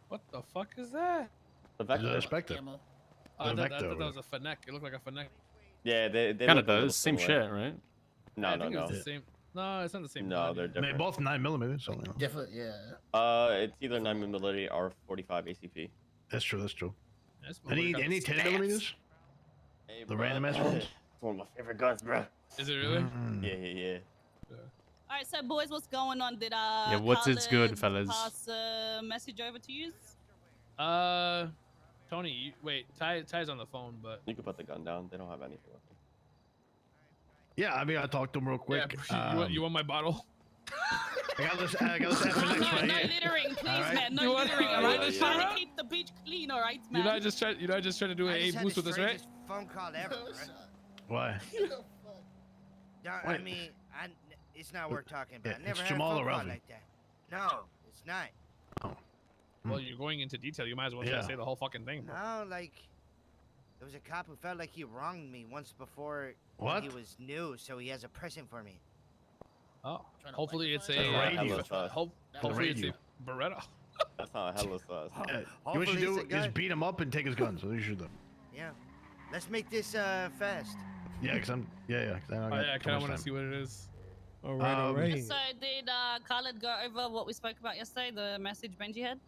What the fuck is that? The I vector. expect it. Oh, I The thought vector. that was a Fennec. It looked like a Fennec. Yeah, they Kind of look a little does. Same similar. shit, right? No, I no, think no. it's the same. No, it's not the same. No, gun, they're yeah. different. They're both 9mm. So, you know. Different, yeah. It's either 9mm or 45 ACP. That's true. That's true. This Any motherfucker got 10mm? Hey, The bro. random ass ones? It's one of my favorite guns, bro. Is it really? Yeah. All right, so boys, what's going on? Did Yeah, what's it's good, Khaled fellas? pass a message over to you? Tony, wait, Ty's on the phone, but You can put the gun down. They don't have anything with them. Yeah, I mean, I talked to him real quick. Yeah, you want my bottle? I got this FNX right No here. littering, please, All right. man. No You want- littering, all you right? want We're this trying shit, to keep the beach clean, all right, man? You're not just trying to do an A boost with us, right? Phone call ever, bro. Why? No, I Wait. mean, it's not worth talking about. Yeah, Never it's had Jamal a phone or call Ravi. like that. No, it's not. Well, you're going into detail. You might as well try to Yeah. say the whole fucking thing, bro. No, like, there was a cop who felt like he wronged me once before What? when he was new, so he has a present for me. Oh, Trying to hopefully it's rectify a it? Raid you. hopefully it's raid a Beretta. That's not hella sus. What you Hopefully should it's do a guy. is beat him up and take his gun. So you should do. Yeah. Let's make this fast. Yeah, cause I'm. Yeah. 'Cause I don't Oh, got yeah, I too kind of much want to time. see what it is. All right, all right. So did Khaled go over what we spoke about yesterday, the message Benji had?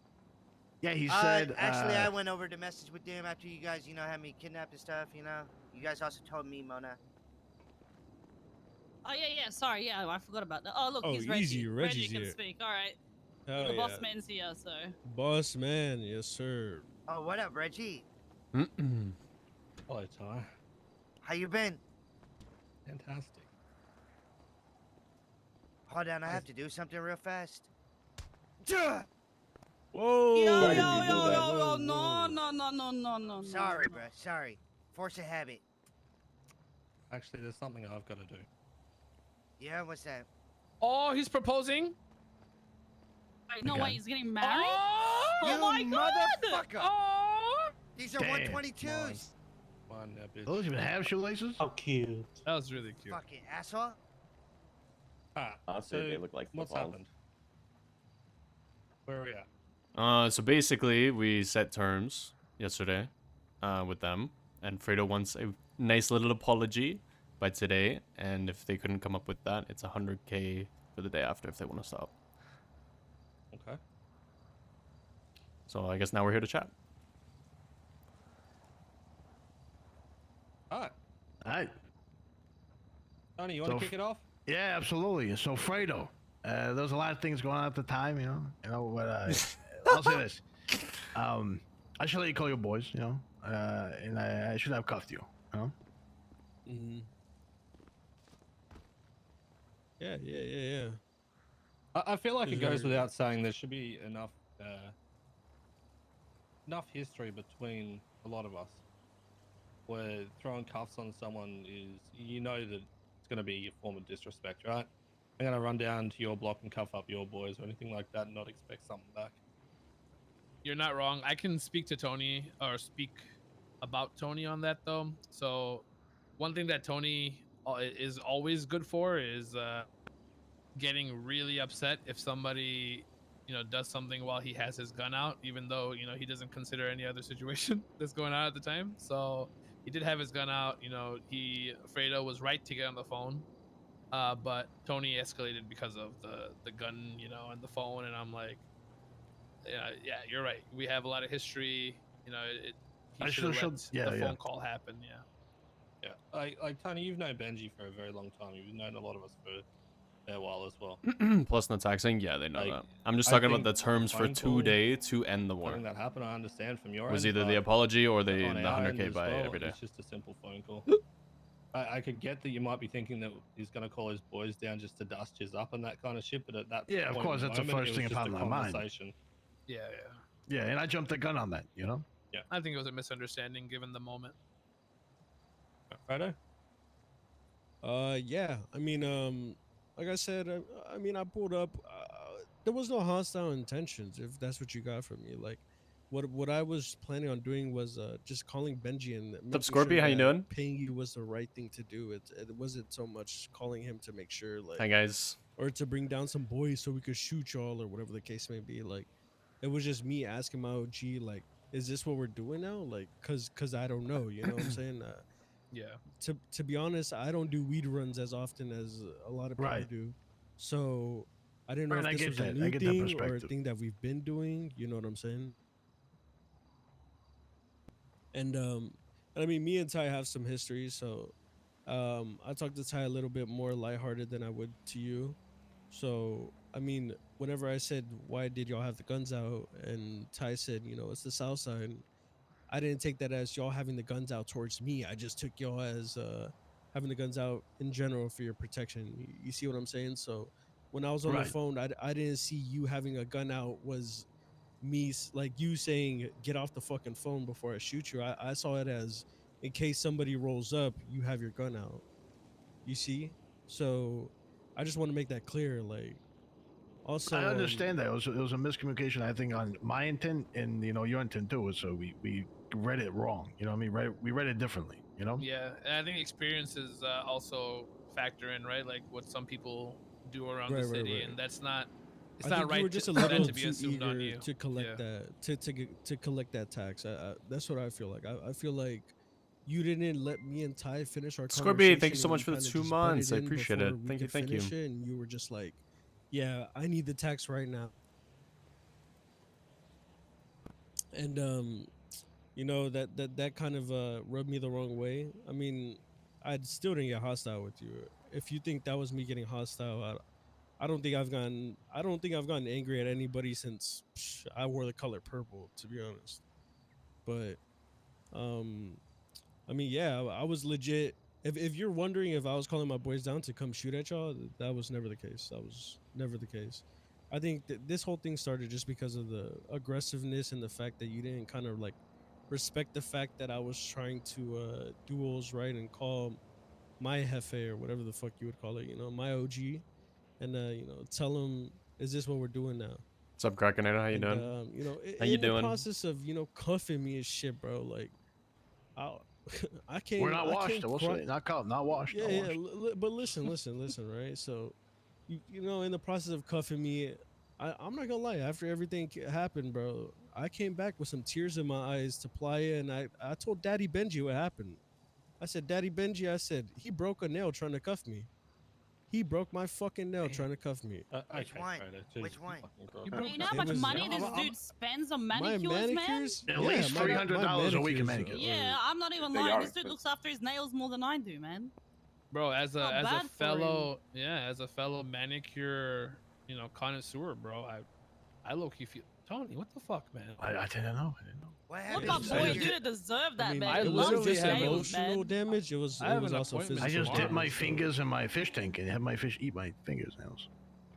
Yeah, he said. Actually, I went over the message with them after you guys, had me kidnapped and stuff, You guys also told me, Mona. Oh, yeah, sorry, yeah, I forgot about that. Oh, look, Oh, he's Reggie. easy, Reggie's Reggie can here. speak, all right. Hell The yeah. boss man's here, so. Boss man, yes sir. Oh, what up, Reggie? Hello, Ty. How you been? Fantastic. Hold on, I have to do something real fast. Whoa! Yo, Whoa. no. Sorry, bro. Sorry. Force of habit. Actually, there's something I've got to do. Yeah, what's that? Oh, he's proposing. Wait, no Okay. way, he's getting married? Oh, You my God! motherfucker! oh, These are Damn. 122s. One, bitch. Those even have shoelaces? How cute. that was really cute. Fucking asshole. Ah, Honestly, so they look like what's footballs. happened? Where are we at? So basically, we set terms yesterday, with them, and Fredo wants a nice little apology by today, and if they couldn't come up with that, it's 100K for the day after if they want to stop. Okay. So I guess now we're here to chat. All right. All right. Tony, you want So to kick it off? Yeah, absolutely. So Fredo, there was a lot of things going on at the time, but I'll say this. I should let you call your boys, and I should have cuffed you, Mm-hmm. Yeah. I feel like it goes without saying there should be enough history between a lot of us where throwing cuffs on someone is, that it's going to be a form of disrespect, right? I'm going to run down to your block and cuff up your boys or anything like that and not expect something back. You're not wrong. I can speak to Tony or speak about Tony on that though. So one thing that Tony is always good for is getting really upset if somebody does something while he has his gun out, even though he doesn't consider any other situation that's going on at the time. So he did have his gun out. Fredo was right to get on the phone, but Tony escalated because of the gun and the phone, and I'm like, yeah, you're right. We have a lot of history. He should have let the phone call happen. Yeah. Like Tony, you've known Benji for a very long time. You've known a lot of us for a while as well. Plus no taxing, yeah, they know Like, that. I'm just I talking about think the terms for phone call, today to end the war. Something that happened, I understand from your It was end, either the but apology or the on our end 100K as by well, every day. It's just a simple phone call. I could get that you might be thinking that he's going to call his boys down just to dust his up and that kind of shit, but at that Yeah, of point course, in that's the moment, first it thing was upon just a my mind. conversation. Yeah. Yeah, and I jumped the gun on that, Yeah. I think it was a misunderstanding given the moment. Fredo? Yeah. I mean, like I said, I pulled up. There was no hostile intentions, if that's what you got from me. Like, what I was planning on doing was just calling Benji and making Scorpio? How you that doing? Paying you was the right thing to do. It wasn't so much calling him to make sure, like, Hi guys. or to bring down some boys so we could shoot y'all or whatever the case may be. Like, it was just me asking my OG like, is this what we're doing now? Like, cause I don't know. You know what I'm saying? Yeah. To be honest, I don't do weed runs as often as a lot of people Right. do. So I didn't know Right, I if this get was a that. I new get that thing or a perspective. thing that we've been doing. You know what I'm saying? And I mean, me and Ty have some history, so I talked to Ty a little bit more lighthearted than I would to you. So I mean, whenever I said, "Why did y'all have the guns out?" and Ty said, "You know, it's the South Side," I didn't take that as y'all having the guns out towards me. I just took y'all as having the guns out in general for your protection. You see what I'm saying? So when I was on the Right. phone, I didn't see you having a gun out was like you saying get off the fucking phone before I shoot you. I saw it as in case somebody rolls up, you have your gun out. You see? So I just want to make that clear. Like also I understand that. It was a miscommunication, I think, on my intent and your intent too. So we read it wrong. You know what I mean? We read it differently. You know? Yeah, and I think experiences also factor in, right? Like what some people do around the Right, right, city, right. and that's not. It's I not think right you were just to, a for that little to be too assumed on eager you. to collect Yeah. that to collect that tax. That's what I feel like. I feel like you didn't let me and Ty finish our Scorpion, conversation. thank you so and much you for the kinda 2 just months. butted I in appreciate before it. we Thank you, could thank you. finish it, and you were just like, "Yeah, I need the tax right now." And that kind of rubbed me the wrong way. I mean, I still didn't get hostile with you. If you think that was me getting hostile, I don't think I've gotten angry at anybody since I wore the color purple, to be honest. But um I mean, yeah, I was legit. If you're wondering if I was calling my boys down to come shoot at y'all, that was never the case. That was never the case. I think this whole thing started just because of the aggressiveness and the fact that you didn't kind of like respect the fact that I was trying to do what was right and call my jefe or whatever the fuck you would call it, my OG, and tell him, is this what we're doing now? What's up, Krakenator? How you And doing? How you in the doing? process of cuffing me and shit, bro, like I I came. We're not I washed. came We'll say not caught, not washed. Yeah, not yeah. washed. But listen, right? So, in the process of cuffing me, I'm not gonna lie. After everything happened, bro, I came back with some tears in my eyes to Playa, and I told Daddy Benji what happened. I said, Daddy Benji, I said he broke a nail trying to cuff me. He broke my fucking nail trying to cuff me. Which one? Which one? You know how It much was- money this I'm- dude spends on My manicures, man? manicures, At least my $300 a week in manicures manicures. Yeah, I'm not even They lying. are This dude looks after his nails more than I do, man. Bro, as Not a bad for him. fellow manicure, connoisseur, bro, I low key feel Tony. What the fuck, man? I didn't know. What What happened? my just- boy I do just- to deserve that, I mean, man? I it He wasn't loves just his nails, emotional man. damage. It was I have an also appointment I physical. just dipped my damage, so- fingers in my fish tank and had my fish eat my fingernails.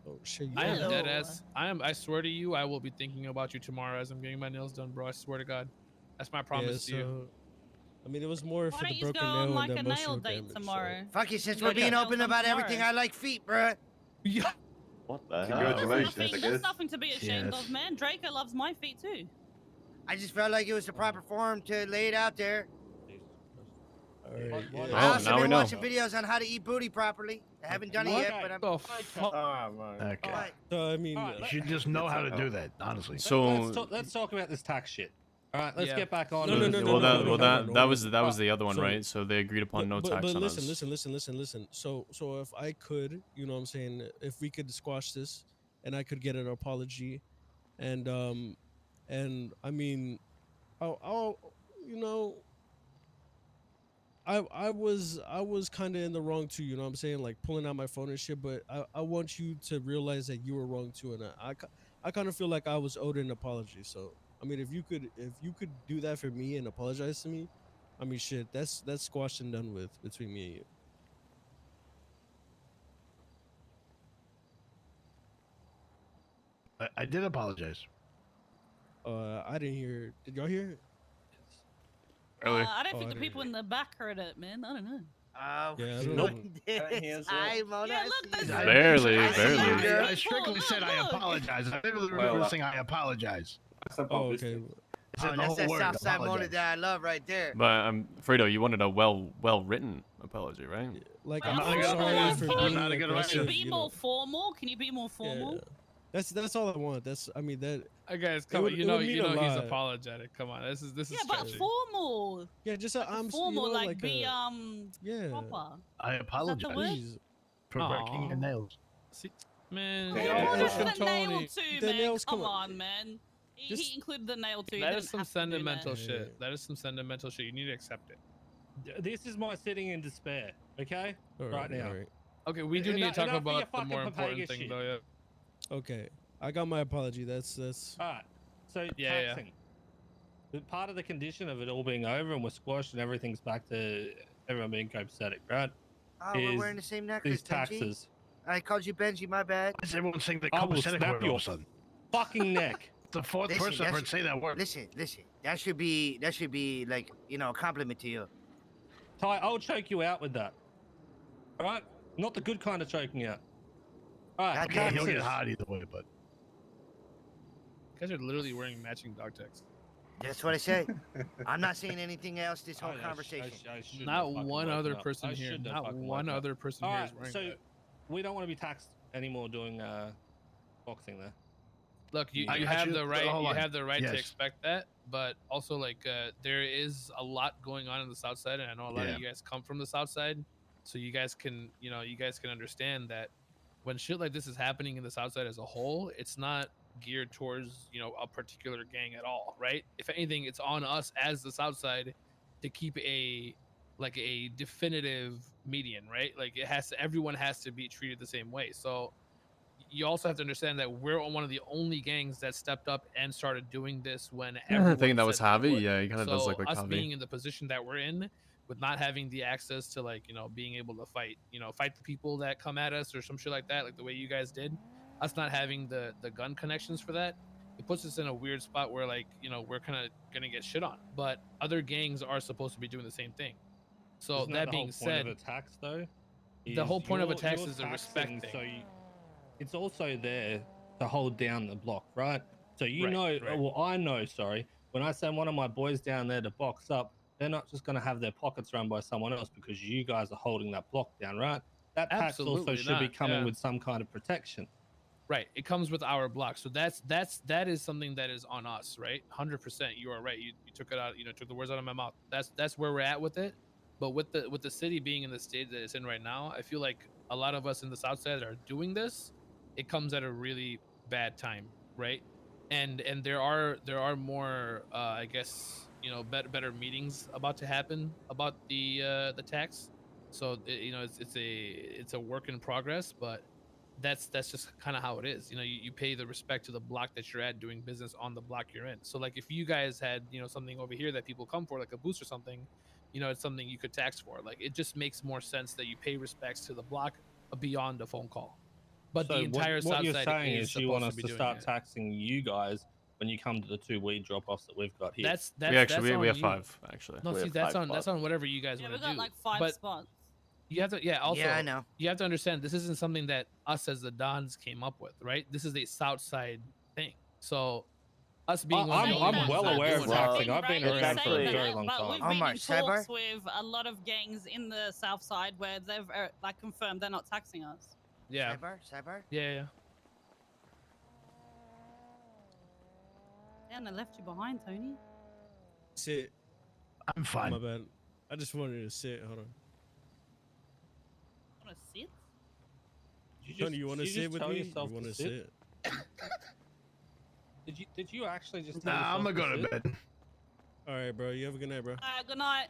Oh shit! I am Hello. dead ass. I swear to you, I will be thinking about you tomorrow as I'm getting my nails done, bro. I swear to God. That's my promise to you. I mean, it was more Why for don't the you just broken go nail on and like the a emotional nail date damage. tomorrow? Fuck you, since Go we're get being nails open done about everything, tomorrow. I like feet, bruh. Yeah. What the hell? Congratulations. There's nothing to be ashamed Yes. of, man. Draco loves my feet too. I just felt like it was the proper form to lay it out there. Alright, Oh, yeah. I also now we been know. watching videos on how to eat booty properly. I haven't done it What yet, but I'm. the fuck? Ah, man. Okay. What? So I mean, Alright, You should just know how to do that, honestly. So let's talk about this tax shit. All right, let's Yeah. get back on. No, no, no, well, no, that no, that no, that no, was no. that was the other one, So- right? So they agreed upon no tax but on listen, us. listen. So if I could, you know what I'm saying, if we could squash this, and I could get an apology, and I mean, I'll you know. I was kind of in the wrong too, you know what I'm saying, like pulling out my phone and shit. But I want you to realize that you were wrong too, and I kind of feel like I was owed an apology. So I mean, if you could do that for me and apologize to me, I mean, shit, that's squashed and done with between me and you. I did apologize. I didn't hear. Did y'all hear it? Really? I don't Oh, think I the didn't people in the back heard it, man. I don't know. Oh, Yeah, I shit. don't Nope. This. Hi, Mona. Yeah, I look, see there's- you. I- Barely, I see you, barely. girl. I strictly said I Look. apologize. I literally remember saying I apologize. Oh, okay. I said Oh, the that's whole that word. Southside Mona apologize. that I love right there. But Fredo, you wanted a well written apology, right? Like I'm I'm not gonna sorry write it. for I'm being not gonna write Can you aggressive. be you more know. formal? Can you be more Yeah, formal? That's all I want. I mean that. Guys, It come would- on. it would mean You a know he's lot. apologetic. Come on, this is Yeah, but stretching. formal. Yeah, just Like a I'm formal, like, like be a, yeah. proper. I apologize word? Please. for breaking your Aw. nails. See, man, Yeah, y'all yeah, Included pushing the nail Tony. too, The man. nails, Come come on. on, man. He Just- included the nail too. He That didn't is some have to do that. sentimental Yeah. shit. That is some sentimental shit. You need to accept it. This is my sitting in despair. Okay. All Right now. all right. Okay, we do need to Enough- talk enough of your about the fucking more important papaya thing, shit. though. Yeah. Okay, I got my apology. That's All right. So Yeah. taxing. The part of the condition of it all being over and we're squashed and everything's back to everyone being copacetic, right? Oh, we're Is wearing the same necklace, These Benji. taxes. I called you Benji, my bad. Why is everyone saying the I will copacetic snap word all your of a sudden? fucking neck. The fourth Listen, person I've that's- heard say that word. Listen. That should be like, a compliment to you. Ty, I'll choke you out with that. All right? Not the good kind of choking out. All right. God Yeah, damn he'll get taxes. hot either way, but You guys are literally wearing matching dog tags. That's what I say. I'm not saying anything else this whole I conversation. shouldn't Not have fucking one woken other up. person I here. shouldn't have Not fucking one woken up. other person All here right, is wearing so that. we don't want to be taxed anymore doing boxing there. Look, you I got have you. the right. Hold You on. have the right to Yes. expect that, but also like there is a lot going on in the South Side, and I know a lot Yeah. of you guys come from the South Side, so you guys can understand that when shit like this is happening in the South Side as a whole, it's not geared towards a particular gang at all, right? If anything, it's on us as the South Side to keep a definitive median, right? Like everyone has to be treated the same way. So you also have to understand that we're one of the only gangs that stepped up and started doing this when everyone Thinking that was said they Javi, would. yeah, he kind of does So look like us Javi. being in the position that we're in, with not having the access to being able to fight the people that come at us or some shit like that, like the way you guys did, us not having the gun connections for that, it puts us in a weird spot where we're kind of gonna get shit on. But other gangs are supposed to be doing the same thing. So Isn't that the being whole point said, of a tax though? the whole point of a you're- tax you're is a respect taxing, thing. It's also there to hold down the block, right? So you Right, know, right. well, I know, sorry, when I send one of my boys down there to box up, they're not just going to have their pockets run by someone else because you guys are holding that block down, right? That tax also Absolutely should be not, coming yeah. with some kind of protection. Right, it comes with our block, so that is something that is on us, right? 100%. You are right. You took it out. Took the words out of my mouth. That's where we're at with it. But with the city being in the state that it's in right now, I feel like a lot of us in the South Side that are doing this, it comes at a really bad time, right? And there are more I guess better meetings about to happen about the tax. So it's a work in progress, but that's just kind of how it is. You pay the respect to the block that you're at, doing business on the block you're in. So like if you guys had something over here that people come for, like a boost or something, it's something you could tax for. Like it just makes more sense that you pay respects to the block beyond a phone call. But So the entire what South you're Side saying is is you want supposed us to be to doing start it. taxing you guys when you come to the 2 weed drop-offs that we've got here. That's We have on you. 5 actually. No, We see, have that's 5 on spots. whatever you guys Yeah, want we to do. got like 5 but spots. you have to, also, Yeah, I know. you have to understand this isn't something that us as the Dons came up with, right? This is a South Side thing. So us being one of the only I'm ones well that aware do of it- taxing. I've been It's around for a actually- very long But time. we've Oh been my, in sidebar? talks with a lot of gangs in the South Side where they've confirmed they're not taxing us. Yeah, Sidebar? yeah. Yeah, and they left you behind, Tony. sit. I'm fine. My bad. I just wanted to sit. Hold on. Want to sit? Tony, you want to did sit just with tell me? You yourself want to sit? sit? Did you actually just tell Nah, I'm yourself gonna go to sit? bed. All right, bro. You have a good night, bro. Good night.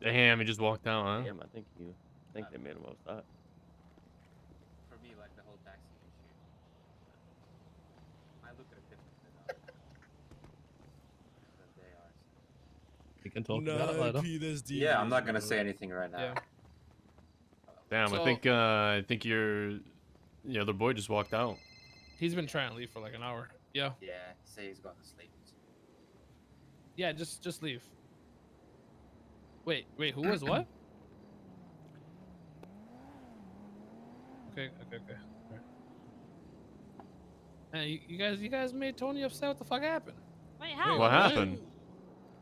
Damn, he just walked out, huh? Damn, I think they made him upset. For me, like the whole taxi issue, I look at it differently than they are. We can talk about it later. P, that's deep, Yeah, I'm not gonna bro. say anything right now. Yeah. Damn, So- I think the other boy just walked out. He's been trying to leave for like an hour. Yeah, Yeah, say he's going to sleep. yeah. Just leave. Wait. Who was what? Okay. Alright. Man, you guys made Tony upset. What the fuck happened? Wait, how? What happened?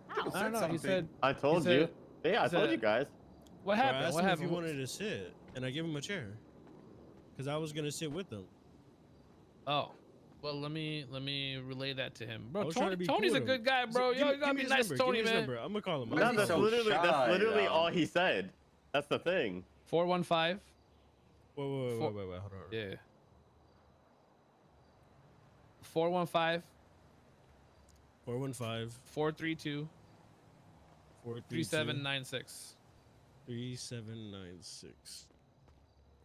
How? I don't know. He said. I told said- you. Yeah, I he told said- you guys. What Bro, I happened? asked What him happened? if he wanted to sit, and I gave him a chair, cause I was gonna sit with them. Oh, Well, let me relay that to him, I bro. was trying to be Tony's cool a with good him. guy, bro. Give Yo, me- you gotta give me be his nice to number, give Tony, me his man. number. I'm gonna call him. Why No, is he that's so literally shy, all he said. That's the thing. 415. Wait, hold on. Yeah. 415 415 432 432 3796. 3796.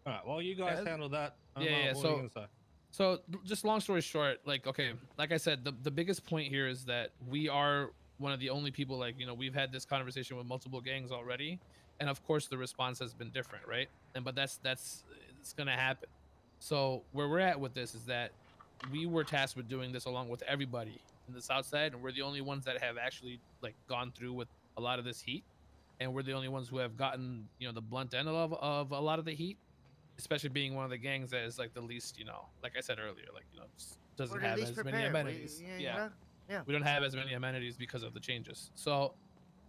All right. Well, you guys Yeah. handle that. Yeah, What so- are you gonna say? So just long story short, like, okay, like I said, the biggest point here is that we are one of the only people, like, you know, we've had this conversation with multiple gangs already, and of course the response has been different, right? And but that's it's gonna happen. So where we're at with this is that we were tasked with doing this along with everybody in the South Side, and we're the only ones that have actually like gone through with a lot of this heat, and we're the only ones who have gotten, you know, the blunt end of a lot of the heat, especially being one of the gangs that is like the least, you know, like I said earlier, like, you know, just doesn't Or at have least as many prepared. amenities. You Yeah. know? Yeah. We don't have as many amenities because of the changes. So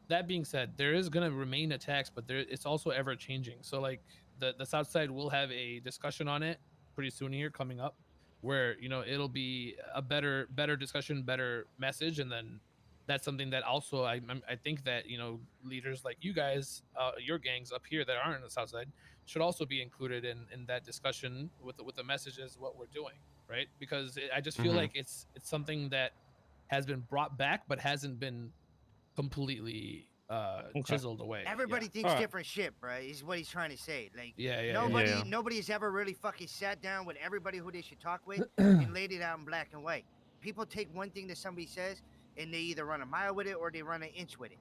that being said, there is going to remain a tax, but it's also ever changing. So like the South Side will have a discussion on it pretty soon here coming up, where, you know, it'll be a better discussion, better message, and then that's something that also I think that, you know, leaders like you guys, your gangs up here that aren't in the South Side, should also be included in that discussion with the messages, what we're doing, right? Because I just feel like it's something that has been brought back but hasn't been completely chiseled away. Everybody Yeah. thinks Alright. different shit, bro. Is what he's trying to say. Like, Yeah. nobody's ever really fucking sat down with everybody who they should talk with and laid it out in black and white. People take one thing that somebody says and they either run a mile with it or they run an inch with it.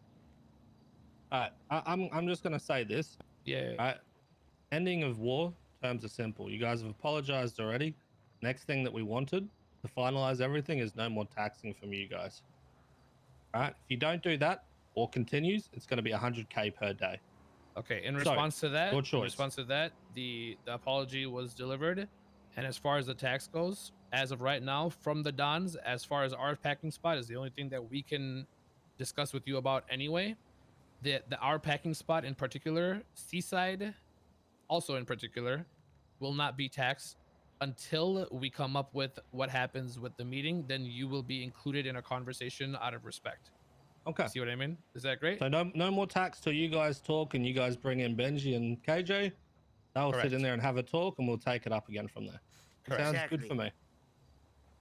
All right. I'm just gonna say this. Yeah. All right. Ending of war terms are simple. You guys have apologized already. Next thing that we wanted to finalize everything is no more taxing from you guys. All right. If you don't do that or continues, it's going to be 100K per day. Okay. In So, response to that, your choice. the apology was delivered, and as far as the tax goes, as of right now, from the Dons, as far as our packing spot is the only thing that we can discuss with you about anyway. Our packing spot in particular, Seaside, also in particular, will not be taxed until we come up with what happens with the meeting. Then you will be included in a conversation out of respect. Okay. See what I mean? Is that great? So no more tax till you guys talk and you guys bring in Benji and KJ. They'll sit in Correct. there and have a talk and we'll take it up again from there. Correct. Sounds Exactly. good for me.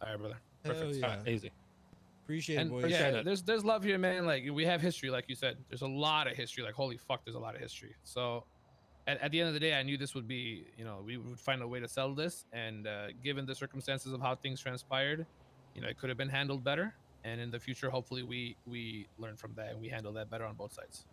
All right, brother. Hell Perfect. yeah. All right, easy. Appreciate it, And boys. Appreciate yeah, it. there's love here, man. Like, we have history, like you said. There's a lot of history. Like, holy fuck, there's a lot of history. So at the end of the day, I knew this would be, you know, we would find a way to sell this. And given the circumstances of how things transpired, you know, it could have been handled better. And in the future, hopefully we learn from that and we handle that better on both sides.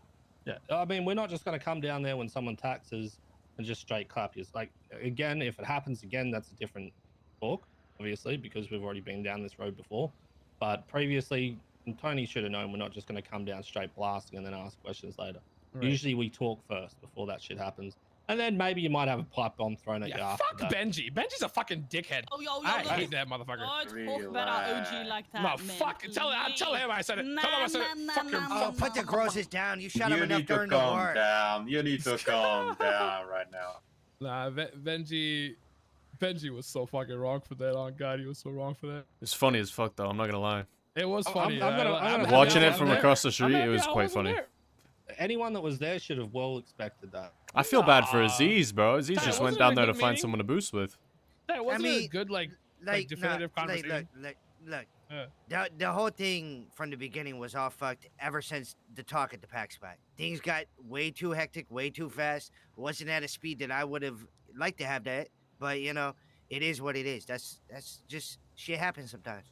Yeah, I mean, we're not just going to come down there when someone taxes and just straight clap you. Like, again, if it happens again, that's a different talk, obviously, because we've already been down this road before. But previously, Tony should have known we're not just going to come down straight blasting and then ask questions later. Right. Usually we talk first before that shit happens. And then maybe you might have a pipe bomb thrown at you Yeah, after fuck that. Benji. Benji's a fucking dickhead. Oh, yo, I look. hate that motherfucker. Don't talk about our OG like that, No, man. fuck. Tell him I said it. Tell him I said it. Fuck him. Oh, put the grosses down. You shut him You enough need to during the calm war. down. You need to calm down right now. Nah, Benji was so fucking wrong for that. On God, he was so wrong for that. It's funny as fuck though. I'm not gonna lie. It was I'm funny. gonna happy Watching I it was from there. across the I'm street, it happy was I quite wasn't funny. there. Anyone that was there should have well expected that. I feel bad for Nah. Aziz, bro. Aziz That just wasn't went a down there to good find meeting. someone to boost with. That wasn't a mean, good like definitive conversation. Look. Yeah. The whole thing from the beginning was all fucked ever since the talk at the pack spot. Things got way too hectic, way too fast. Wasn't at a speed that I would have liked to have that. But, you know, it is what it is. That's just shit happens sometimes.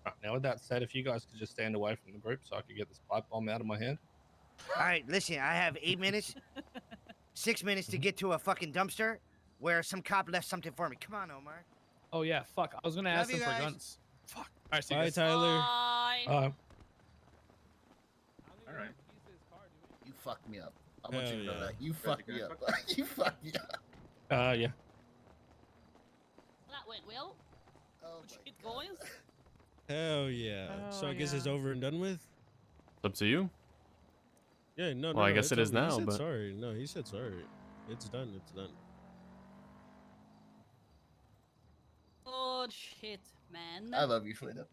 Right, now, with that said, if you guys could just stand away from the group so I could get this pipe bomb out of my hand. All right, listen, I have 8 minutes, 6 minutes to get to a fucking dumpster where some cop left something for me. Come on, Omar. Oh yeah, fuck. I was gonna Love ask you him for guys. guns. Fuck. All right, see you Bye, guys. Tyler. Bye. All right. You fucked me up. I want Hell you to know yeah. that. You fucked me up. You fucked me up. Yeah. That went well. Oh Good my shit, God. boys. Hell yeah. So I guess it's over and done with? It's up to you. Yeah, no, Well, I no, guess it's it is over. He now, said but- sorry. No, he said sorry. It's done. It's done. good shit, man. I love you, Flido.